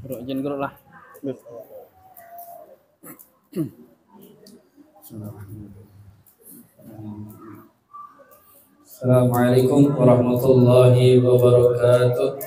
Geruk jen geruk lah. Assalamualaikum warahmatullahi wabarakatuh.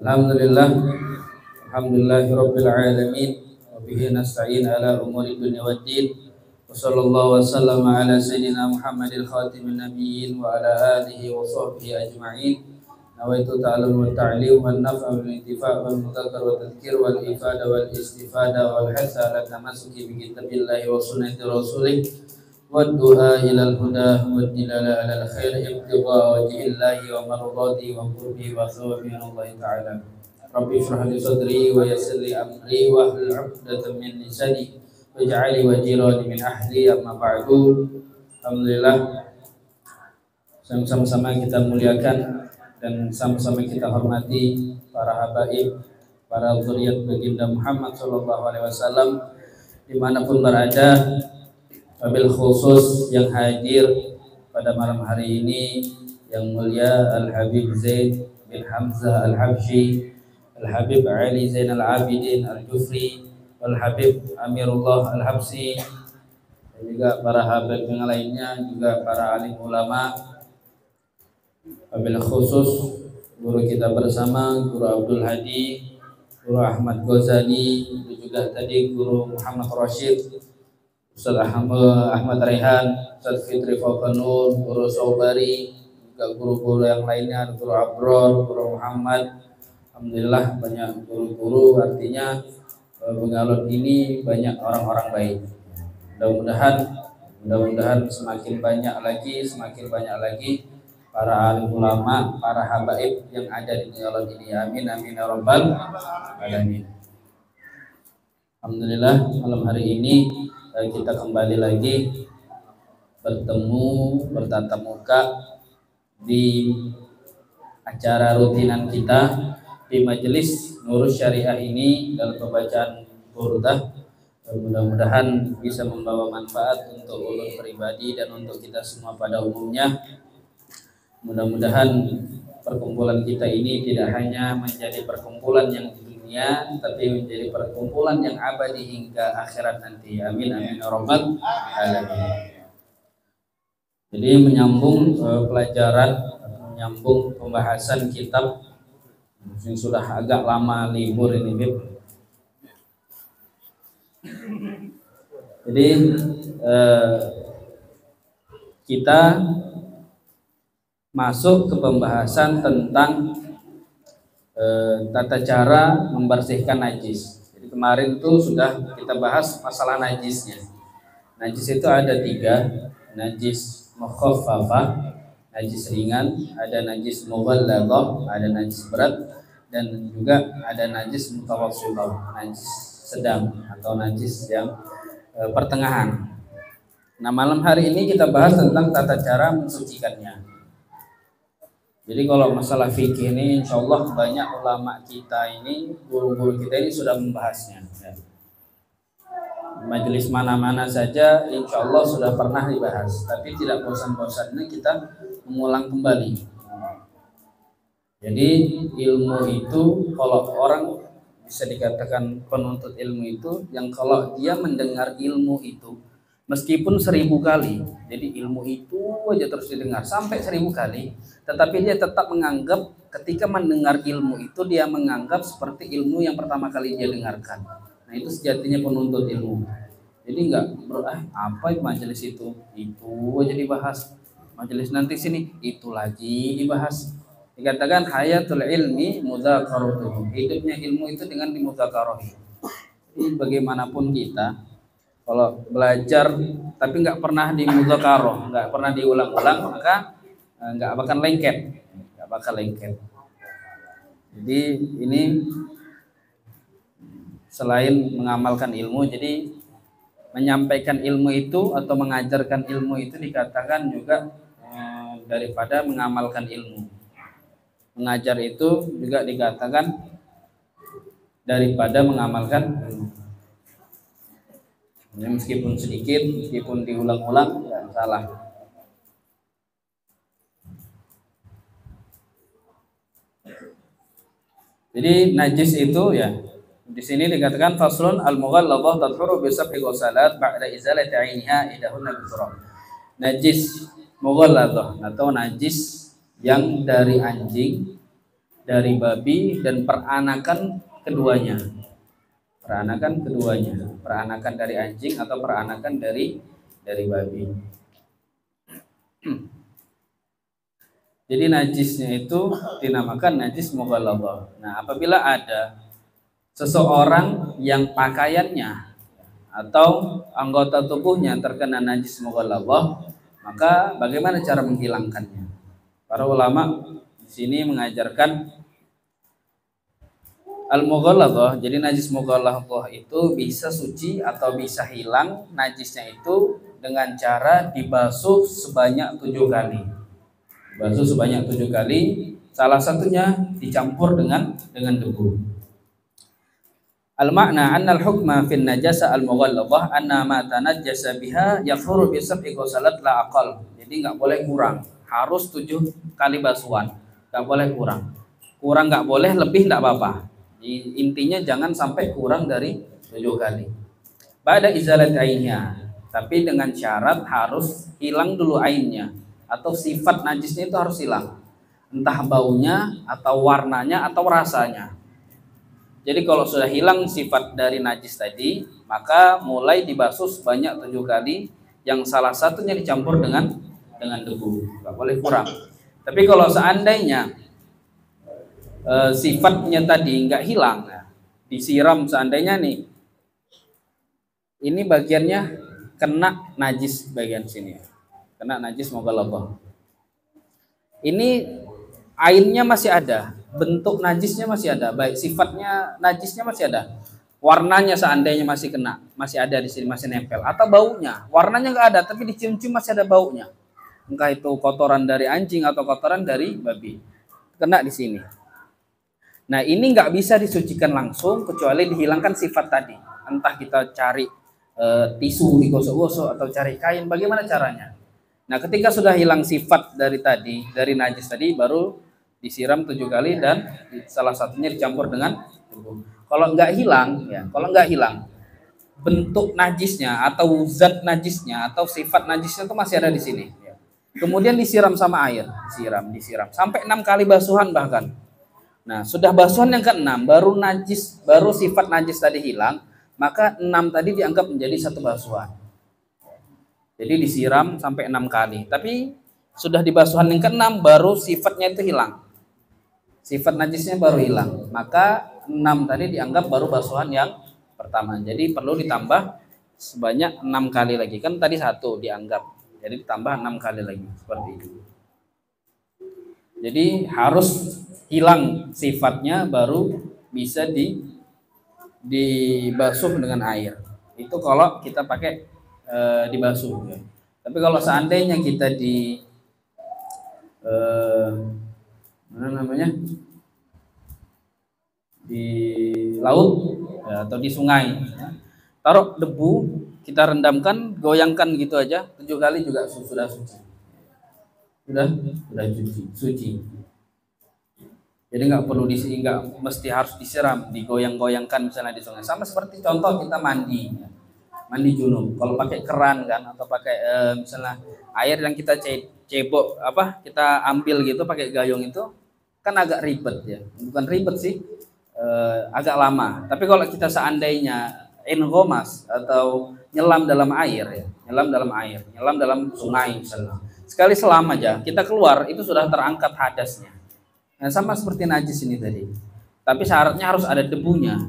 Alhamdulillahirabbil alamin wa bihi nasta'in ala umuri dunya waddin. Wa sallallahu wasallama ala sayyidina Muhammadil khatimin nabiyyin wa ala alihi wa sahbihi ajma'in. Nawaitu ta'allum wa ta'lim wal naf'a wal intifa' wal mudzakkar wa tadhkir wal ifada wal istifada wal hasa ala tamassuki bi kitabillahi wa sunnati rasulih والدعاء إلى الهدى والدلال على الخير ابتغاء وجه الله ومرضاته وقربه وثوابه من الله تعالى. ربي اشرح لي صدري ويسر لي أمري واحلل عقدة من لساني واجعل وزيرا من أهلي. أما بعد. Alhamdulillah, sama-sama kita muliakan dan sama-sama kita hormati para habaib, para zuriat baginda Muhammad SAW dimanapun berada. Wabil khusus yang hadir pada malam hari ini yang mulia Al-Habib Zaid bin Hamzah Al-Habsyi, Al-Habib Ali Zainal Abidin Al-Jufri, Al-Habib Amirullah Al-Habsyi, dan juga para habib yang lainnya, juga para alim ulama. Wabil khusus guru kita bersama, Guru Abdul Hadi, Guru Ahmad Ghazali, juga tadi Guru Muhammad Rashid, Ustaz Ahmad Rehan, Ustaz Fitri Faukanur, Guru Saubari, juga guru-guru yang lainnya, Guru Abror, Guru Muhammad. Alhamdulillah banyak guru-guru, artinya Bengalon ini banyak orang-orang baik. Mudah-mudahan semakin banyak lagi para alim ulama, para habaib yang ada di Bengalon ini. Amin amin ya rabbal alamin. Alhamdulillah malam hari ini kita kembali lagi bertatap muka di acara rutinan kita di Majelis Nurus Syariah ini dalam pembacaan burdah. Mudah-mudahan bisa membawa manfaat untuk ulun pribadi dan untuk kita semua pada umumnya. Mudah-mudahan perkumpulan kita ini tidak hanya menjadi perkumpulan yang tapi menjadi perkumpulan yang abadi hingga akhirat nanti. Amin amin ya rabbal alamin. Jadi menyambung pelajaran, menyambung pembahasan kitab yang sudah agak lama libur ini, Bib. Jadi kita masuk ke pembahasan tentang tata cara membersihkan najis. Jadi kemarin itu sudah kita bahas masalah najisnya. Najis itu ada 3, najis mukhaffafah, najis ringan, ada najis mughalladhah, ada najis berat, dan juga ada najis mutawassithah, najis sedang atau najis yang pertengahan. Nah, malam hari ini kita bahas tentang tata cara mensucikannya. Jadi kalau masalah fikih ini insya Allah banyak ulama kita ini, guru-guru kita ini sudah membahasnya. Majelis mana-mana saja insya Allah sudah pernah dibahas. Tapi tidak bosan-bosannya kita mengulang kembali. Jadi ilmu itu, kalau orang bisa dikatakan penuntut ilmu itu, yang kalau dia mendengar ilmu itu meskipun 1000 kali, jadi ilmu itu aja terus didengar sampai 1000 kali, tetapi dia tetap menganggap ketika mendengar ilmu itu dia menganggap seperti ilmu yang pertama kali dia dengarkan. Nah itu sejatinya penuntut ilmu. Jadi enggak apa majelis itu aja dibahas, majelis nanti sini itu lagi dibahas. Dikatakan hayatul ilmi mudzakaratuh, hidupnya ilmu itu dengan dimudzakarah. Jadi bagaimanapun kita kalau belajar tapi nggak pernah dimudzakarah, nggak pernah diulang-ulang, maka nggak bakal lengket. Jadi ini selain mengamalkan ilmu, jadi menyampaikan ilmu itu atau mengajarkan ilmu itu dikatakan juga daripada mengamalkan ilmu. Mengajar itu juga dikatakan daripada mengamalkan ilmu. Ya, meskipun sedikit, meskipun diulang-ulang, ya salah. Jadi najis itu ya di sini dikatakan faslun al-mughalladhah tadhuru bi sab'i ghusalat ba'da izalati 'ainiha idahunna bi turab. Najis mughalladhah atau najis yang dari anjing, dari babi dan peranakan keduanya. Peranakan keduanya, peranakan dari anjing atau peranakan dari babi. Jadi najisnya itu dinamakan najis mughalladhah. Nah, apabila ada seseorang yang pakaiannya atau anggota tubuhnya terkena najis mughalladhah, maka bagaimana cara menghilangkannya? Para ulama di sini mengajarkan al-mughalladhah. Jadi najis mughalladhah itu bisa suci atau bisa hilang najisnya itu dengan cara dibasuh sebanyak 7 kali. Basuh sebanyak 7 kali, salah satunya dicampur dengan debu. Al-makna anna al-hukma fin najasa al-mughalladhah anna ma tanajjasa biha yafuru bi sab'i ghusalat la aqal. Jadi enggak boleh kurang, harus 7 kali basuhan. Enggak boleh kurang. Kurang enggak boleh, lebih enggak apa-apa. Intinya jangan sampai kurang dari 7 kali. Ba'da izalat ainnya, tapi dengan syarat harus hilang dulu ainnya atau sifat najisnya itu harus hilang, entah baunya atau warnanya atau rasanya. Jadi kalau sudah hilang sifat dari najis tadi, maka mulai dibasuh sebanyak 7 kali, yang salah satunya dicampur dengan debu, nggak boleh kurang. Tapi kalau seandainya sifatnya tadi nggak hilang, disiram seandainya nih, ini bagiannya kena najis bagian sini, kena najis mughalladhah. Ini ainnya masih ada, bentuk najisnya masih ada, baik sifatnya najisnya masih ada, warnanya seandainya masih kena, masih ada di sini, masih nempel, atau baunya, warnanya nggak ada tapi dicium-cium masih ada baunya, entah itu kotoran dari anjing atau kotoran dari babi, kena di sini. Nah, ini nggak bisa disucikan langsung kecuali dihilangkan sifat tadi, entah kita cari tisu digosok-gosok atau cari kain, bagaimana caranya. Nah, ketika sudah hilang sifat dari tadi, dari najis tadi, baru disiram 7 kali dan salah satunya dicampur dengan debu. Kalau nggak hilang, ya, kalau nggak hilang bentuk najisnya atau zat najisnya atau sifat najisnya itu masih ada di sini. Ya. Kemudian disiram sama air, disiram sampai 6 kali basuhan bahkan. Nah, sudah basuhan yang ke-6, baru sifat najis tadi hilang, maka 6 tadi dianggap menjadi satu basuhan. Jadi disiram sampai 6 kali. Tapi sudah di basuhan yang ke-6 baru sifatnya itu hilang. Sifat najisnya baru hilang. Maka 6 tadi dianggap baru basuhan yang pertama. Jadi perlu ditambah sebanyak 6 kali lagi. Kan tadi 1 dianggap. Jadi ditambah 6 kali lagi. Seperti itu. Jadi harus hilang sifatnya baru bisa dibasuh dengan air. Itu kalau kita pakai dibasuh. Ya. Tapi kalau seandainya kita di di laut ya, atau di sungai, ya, taruh debu, kita rendamkan, goyangkan gitu aja 7 kali juga sudah suci. Sudah suci. Jadi nggak perlu nggak mesti harus disiram, digoyang-goyangkan misalnya di sungai. Sama seperti contoh kita mandi junub. Kalau pakai keran kan, atau pakai misalnya air yang kita cebok kita ambil gitu pakai gayung itu kan agak ribet ya. Bukan ribet sih, agak lama. Tapi kalau kita seandainya engomas atau nyelam dalam air ya, nyelam dalam sungai misalnya. Sekali selam aja kita keluar itu sudah terangkat hadasnya. Nah, sama seperti najis ini tadi. Tapi syaratnya harus ada debunya,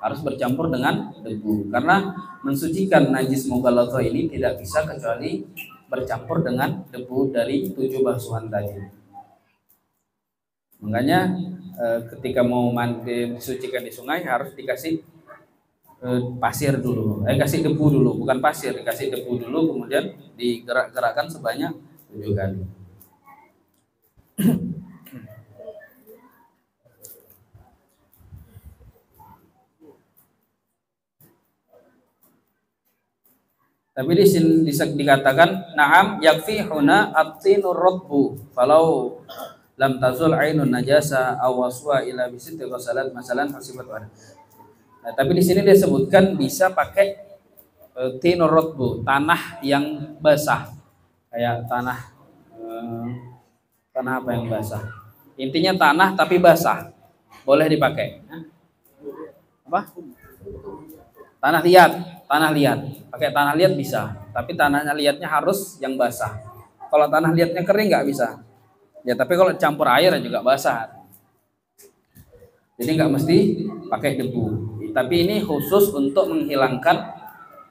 harus bercampur dengan debu. Karena mensucikan najis mughalladhah ini tidak bisa kecuali bercampur dengan debu dari 7 basuhan tadi. Makanya ketika mau mandi disucikan di sungai harus dikasih pasir dulu. Kasih debu dulu, bukan pasir, dikasih debu dulu, kemudian digerak-gerakkan sebanyak 7 kali. Tapi di sini dikatakan na'am yakfi huna at-tinur ratbu falau lam tazul ainun najasa aw waswa ila bisitti ghasalat masalan hasibat wadah. Nah, tapi di sini dia sebutkan bisa pakai tinur rotbu, tanah yang basah, kayak tanah apa yang basah. Intinya tanah tapi basah, boleh dipakai. Apa? Tanah liat, pakai tanah liat bisa, tapi tanahnya liatnya harus yang basah. Kalau tanah liatnya kering nggak bisa. Ya, tapi kalau campur air juga basah. Jadi nggak mesti pakai debu. Tapi ini khusus untuk menghilangkan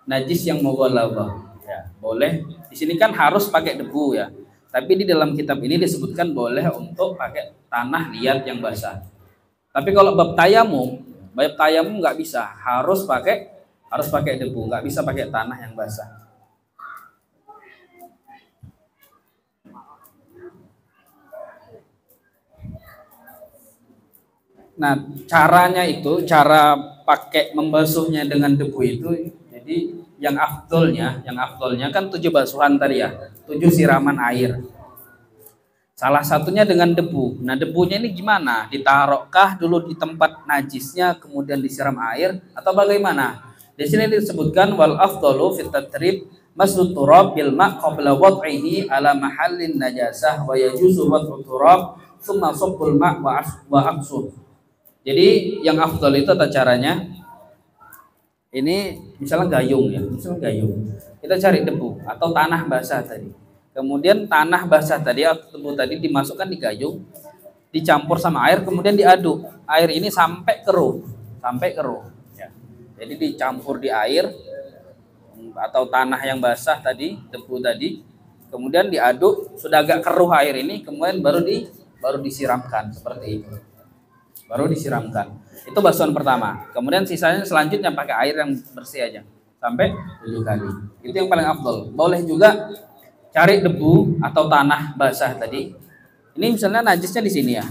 najis yang mughalladhah. Ya, boleh. Di sini kan harus pakai debu ya. Tapi di dalam kitab ini disebutkan boleh untuk pakai tanah liat yang basah. Tapi kalau bab tayamum nggak bisa, harus pakai debu, nggak bisa pakai tanah yang basah. Nah, cara pakai membasuhnya dengan debu itu, jadi yang afdolnya kan 7 basuhan tadi ya, 7 siraman air. Salah satunya dengan debu. Nah, debunya ini gimana? Ditaruhkah dulu di tempat najisnya kemudian disiram air atau bagaimana? Di sini disebutkan wal afdalu fit tatrib masdud turab bil ma' qabla wad'ihi ala mahallin najasah wa yajuzu wad'u turab thumma sabbul ma' wa aqsud. Jadi yang afdal itu tata caranya, ini misalnya gayung ya, kita cari debu atau tanah basah tadi, kemudian tanah basah tadi atau debu tadi dimasukkan di gayung, dicampur sama air, kemudian diaduk air ini sampai keruh ya. Jadi dicampur di air atau tanah yang basah tadi, debu tadi, kemudian diaduk, sudah agak keruh air ini, kemudian baru disiramkan seperti itu. Baru disiramkan. Itu basuhan pertama. Kemudian sisanya selanjutnya pakai air yang bersih aja sampai 7 kali. Itu yang paling afdol. Boleh juga cari debu atau tanah basah tadi. Ini misalnya najisnya di sini ya.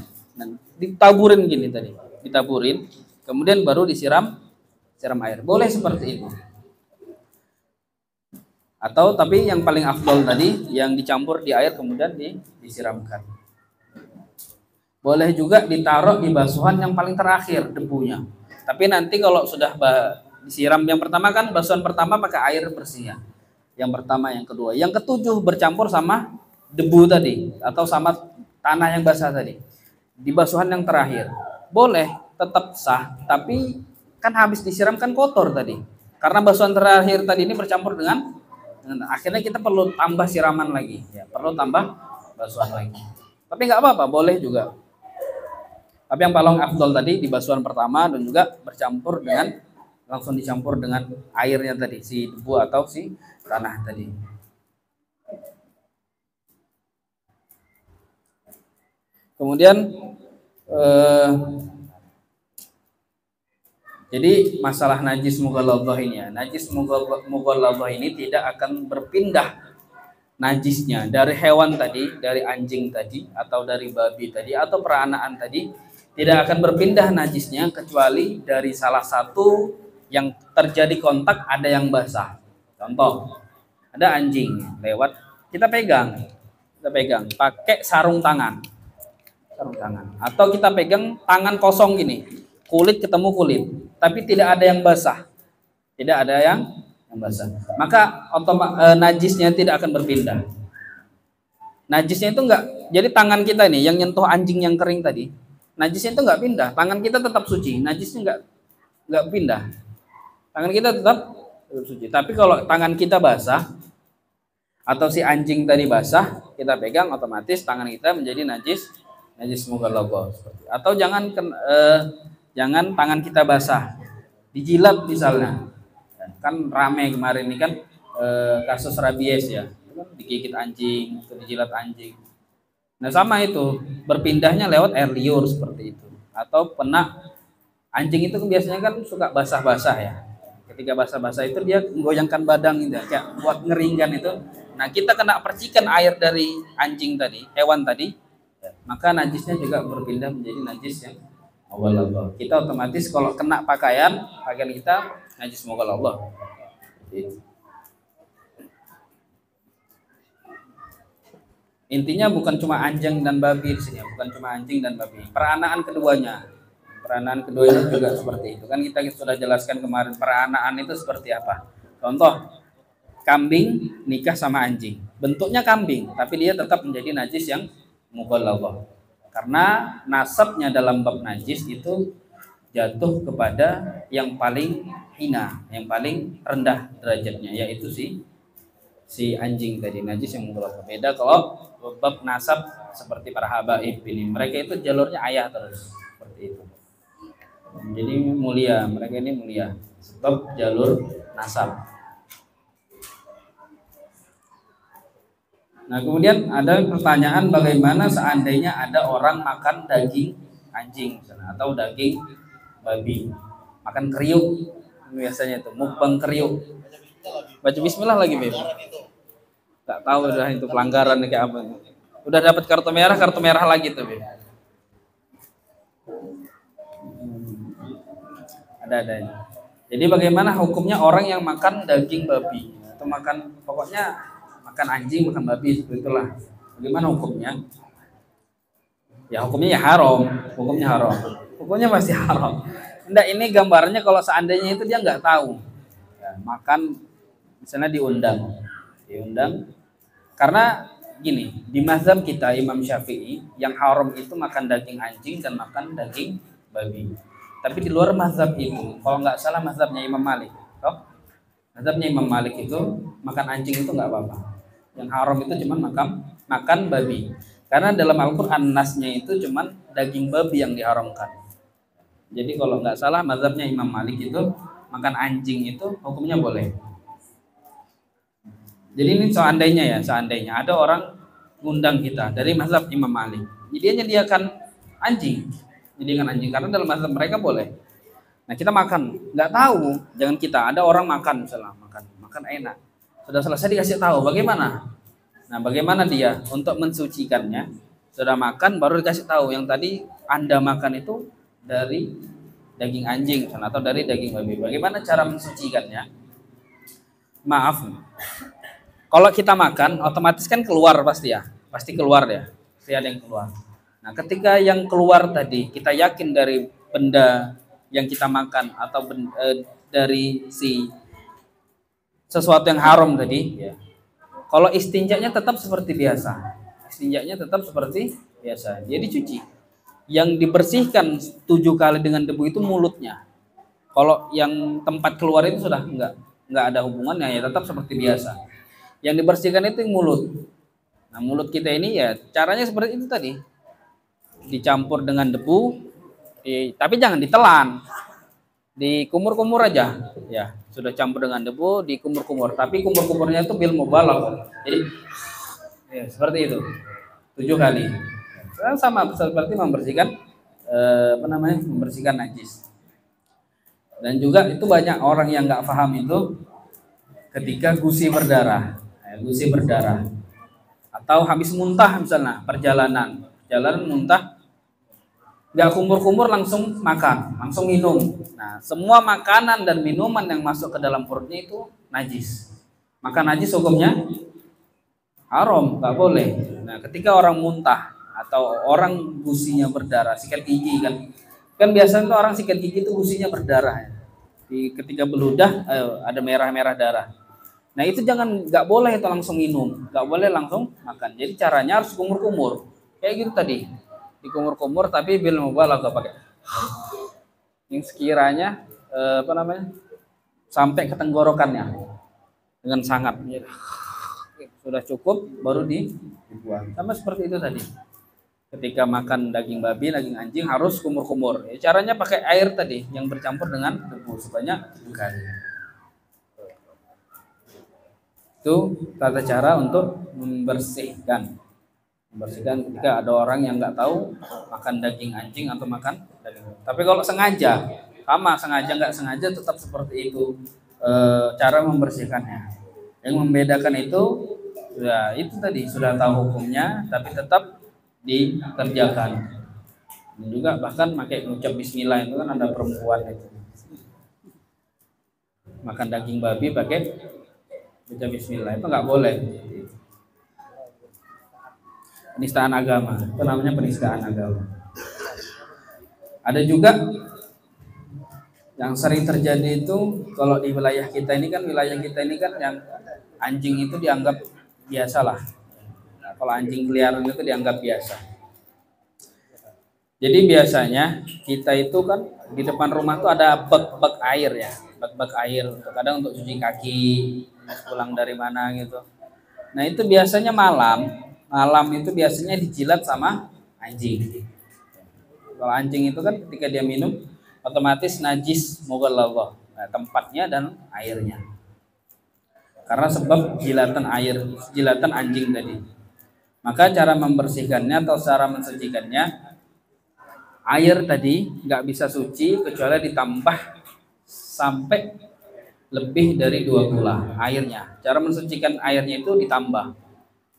Ditaburin gini tadi. Ditaburin, kemudian baru siram air. Boleh seperti itu. Atau tapi yang paling afdol tadi yang dicampur di air kemudian disiramkan. Boleh juga ditaruh di basuhan yang paling terakhir debunya. Tapi nanti kalau sudah disiram yang pertama kan basuhan pertama pakai air bersih ya. Yang pertama, yang kedua, yang ketujuh bercampur sama debu tadi atau sama tanah yang basah tadi. Di basuhan yang terakhir boleh tetap sah, tapi kan habis disiram kan kotor tadi. Karena basuhan terakhir tadi ini bercampur dengan akhirnya kita perlu tambah siraman lagi ya, perlu tambah basuhan lagi. Tapi nggak apa-apa, boleh juga. Tapi yang paling afdol tadi di basuhan pertama dan juga langsung dicampur dengan airnya tadi, si debu atau si tanah tadi. Kemudian jadi masalah najis mughalladhah ini ya. Najis mughalladhah ini tidak akan berpindah najisnya dari hewan tadi, dari anjing tadi atau dari babi tadi atau peranaan tadi. Tidak akan berpindah najisnya kecuali dari salah satu yang terjadi kontak ada yang basah. Contoh, ada anjing lewat, kita pegang pakai sarung tangan, atau kita pegang tangan kosong gini, kulit ketemu kulit, tapi tidak ada yang basah, maka najisnya tidak akan berpindah. Najisnya itu enggak, jadi tangan kita nih yang nyentuh anjing yang kering tadi, najisnya itu nggak pindah, tangan kita tetap suci, najisnya nggak pindah, tangan kita tetap suci. Tapi kalau tangan kita basah atau si anjing tadi basah, kita pegang, otomatis tangan kita menjadi najis mughalladhah. Atau jangan tangan kita basah, dijilat misalnya, kan rame kemarin ini kan kasus rabies ya, digigit anjing atau dijilat anjing. Nah sama itu, berpindahnya lewat air liur seperti itu. Atau anjing itu biasanya kan suka basah-basah ya. Ketika basah-basah itu dia menggoyangkan badan gitu, kayak buat ngeringkan itu. Nah kita kena percikan air dari anjing tadi, hewan tadi, maka najisnya juga berpindah menjadi najis yang mughalladhah. Kita otomatis kalau kena pakaian kita najis mughalladhah. Intinya bukan cuma anjing dan babi di sini, bukan cuma anjing dan babi. Peranaan keduanya. Peranaan keduanya juga seperti itu. Kan kita sudah jelaskan kemarin peranaan itu seperti apa. Contoh, kambing nikah sama anjing. Bentuknya kambing, tapi dia tetap menjadi najis yang mughalladhah. Karena nasabnya dalam bab najis itu jatuh kepada yang paling hina, yang paling rendah derajatnya, yaitu si anjing tadi, najis yang mughalladhah. Beda kalau bab nasab seperti para habaib ini, mereka itu jalurnya ayah terus seperti itu. Jadi mulia, mereka ini mulia sebab jalur nasab. Nah, kemudian ada pertanyaan bagaimana seandainya ada orang makan daging anjing atau daging babi, makan kriuk, biasanya itu mukbang kriuk. Baca bismillah lagi, Beb. Tak tahu udah itu pelanggaran kayak apa. Udah dapat kartu merah lagi tuh, Beb. Ada. Jadi bagaimana hukumnya orang yang makan daging babi atau pokoknya makan anjing, makan babi, seperti itulah. Bagaimana hukumnya? Ya hukumnya ya haram, hukumnya pasti haram. Enggak, ini gambarnya kalau seandainya itu dia nggak tahu, ya, makan misalnya diundang, karena gini, di mazhab kita Imam Syafi'i yang haram itu makan daging anjing dan makan daging babi. Tapi di luar mazhab itu, kalau nggak salah mazhabnya Imam Malik, mazhabnya Imam Malik itu makan anjing itu nggak apa-apa. Yang haram itu cuma makan babi. Karena dalam Al-Quran nasnya itu cuma daging babi yang diharamkan. Jadi kalau nggak salah mazhabnya Imam Malik itu makan anjing itu hukumnya boleh. Jadi ini seandainya ada orang ngundang kita dari mazhab Imam Malik, jadi dia nyediakan anjing karena dalam mazhab mereka boleh. Nah kita makan, nggak tahu, jangan kita, ada orang makan misalnya, makan enak, sudah selesai dikasih tahu bagaimana. Nah bagaimana dia untuk mensucikannya? Sudah makan baru dikasih tahu yang tadi Anda makan itu dari daging anjing atau dari daging babi. Bagaimana cara mensucikannya? Maaf, kalau kita makan otomatis kan keluar pasti keluar ya, pasti ada yang keluar. Nah ketika yang keluar tadi kita yakin dari benda yang kita makan atau dari sesuatu yang haram tadi, ya. Kalau istinjanya tetap seperti biasa, jadi cuci. Yang dibersihkan 7 kali dengan debu itu mulutnya. Kalau yang tempat keluar itu sudah enggak ada hubungannya, ya tetap seperti biasa. Yang dibersihkan itu mulut. Nah mulut kita ini ya caranya seperti itu tadi, dicampur dengan debu, tapi jangan ditelan, dikumur-kumur aja, ya sudah campur dengan debu, dikumur-kumur. Tapi kumur-kumurnya itu bil mubalagh, jadi ya, seperti itu 7 kali. Sama seperti membersihkan membersihkan najis. Dan juga itu banyak orang yang nggak paham itu ketika gusi berdarah atau habis muntah, misalnya perjalanan muntah, nggak kumur-kumur langsung makan, langsung minum. Nah semua makanan dan minuman yang masuk ke dalam perutnya itu najis, maka najis hukumnya haram, nggak boleh. Nah ketika orang muntah atau orang gusinya berdarah, sikat gigi kan biasanya tuh orang sikat gigi itu gusinya berdarah ya. Ketika beludah ada merah-merah darah. Nah itu nggak boleh itu langsung minum, nggak boleh langsung makan. Jadi caranya harus kumur-kumur, kayak gitu tadi, dikumur-kumur tapi bil mubalagh pakai yang sekiranya sampai ke tenggorokannya dengan sangat. Sudah cukup baru dibuang. Sama seperti itu tadi. Ketika makan daging babi, daging anjing harus kumur-kumur. Caranya pakai air tadi yang bercampur dengan debu sebanyak 7 kali. Itu tata cara untuk membersihkan ketika ada orang yang nggak tahu makan daging anjing atau makan daging. Tapi kalau sengaja nggak sengaja tetap seperti itu cara membersihkannya. Yang membedakan itu ya itu tadi, sudah tahu hukumnya tapi tetap dikerjakan. Dan juga bahkan pakai ucap bismillah itu kan ada perempuan itu makan daging babi pakai ucap bismillah, itu nggak boleh. penistaan agama. Itu namanya penistaan agama. Ada juga yang sering terjadi itu kalau di wilayah kita ini kan yang anjing itu dianggap biasa lah. Nah, kalau anjing peliharaan itu dianggap biasa. Jadi biasanya kita itu kan di depan rumah tuh ada bak-bak air ya, bak-bak air. Kadang untuk cuci kaki, pulang dari mana gitu. Nah itu biasanya malam itu biasanya dijilat sama anjing. Kalau anjing itu kan ketika dia minum otomatis najis mughalladhah. Nah, tempatnya dan airnya. Karena sebab jilatan anjing tadi. Maka cara membersihkannya atau cara mensucikannya, air tadi nggak bisa suci kecuali ditambah sampai lebih dari 2 kula airnya. Cara mensucikan airnya itu ditambah.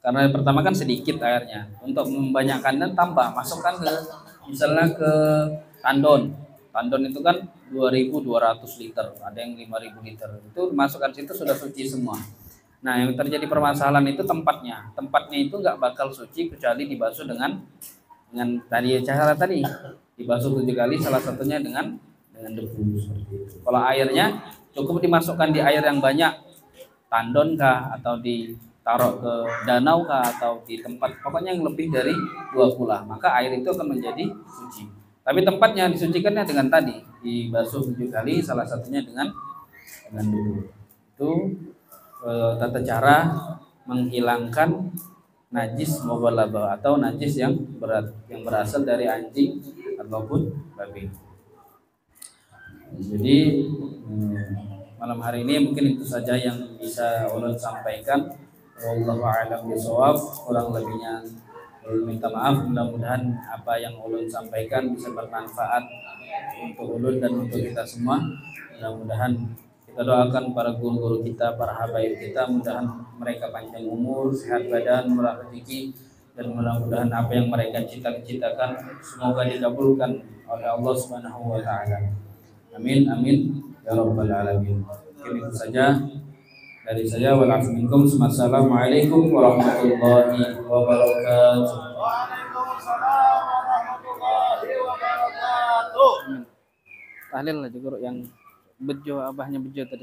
Karena pertama kan sedikit airnya. Untuk membanyakkannya tambah, masukkan ke misalnya ke tandon. Tandon itu kan 2.200 liter, ada yang 5.000 liter. Itu masukkan situ sudah suci semua. Nah, yang terjadi permasalahan itu tempatnya. Tempatnya itu nggak bakal suci kecuali dibasuh dengan tadi cara tadi. Dibasuh 7 kali, salah satunya dengan debu seperti itu. Kalau airnya cukup dimasukkan di air yang banyak, tandon kah atau ditaruh ke danau kah atau di tempat pokoknya yang lebih dari 2 kula, maka air itu akan menjadi suci. Tapi tempatnya disucikannya dengan tadi dibasuh 7 kali, salah satunya dengan debu. Itu tata cara menghilangkan najis mughalladhah atau najis yang berasal dari anjing ataupun babi. Jadi malam hari ini mungkin itu saja yang bisa ulun sampaikan. Wallahu a'lam bishawab. Kurang lebihnya ulun minta maaf. Mudah-mudahan apa yang ulun sampaikan bisa bermanfaat untuk ulun dan untuk kita semua. Mudah-mudahan kita doakan para guru-guru kita, para habaib kita, mudah-mudahan mereka panjang umur, sehat badan, murah rezeki, dan mudah-mudahan apa yang mereka cita-citakan semoga dikabulkan oleh Allah Subhanahu wa taala. Amin amin ya rabbal alamin. Mungkin itu saja dari saya. Waalaikumsalam. Assalamualaikum warahmatullahi wabarakatuh. Waalaikumsalam warahmatullahi wabarakatuh. Tahlil aja guru yang bejo abahnya bejo tadi.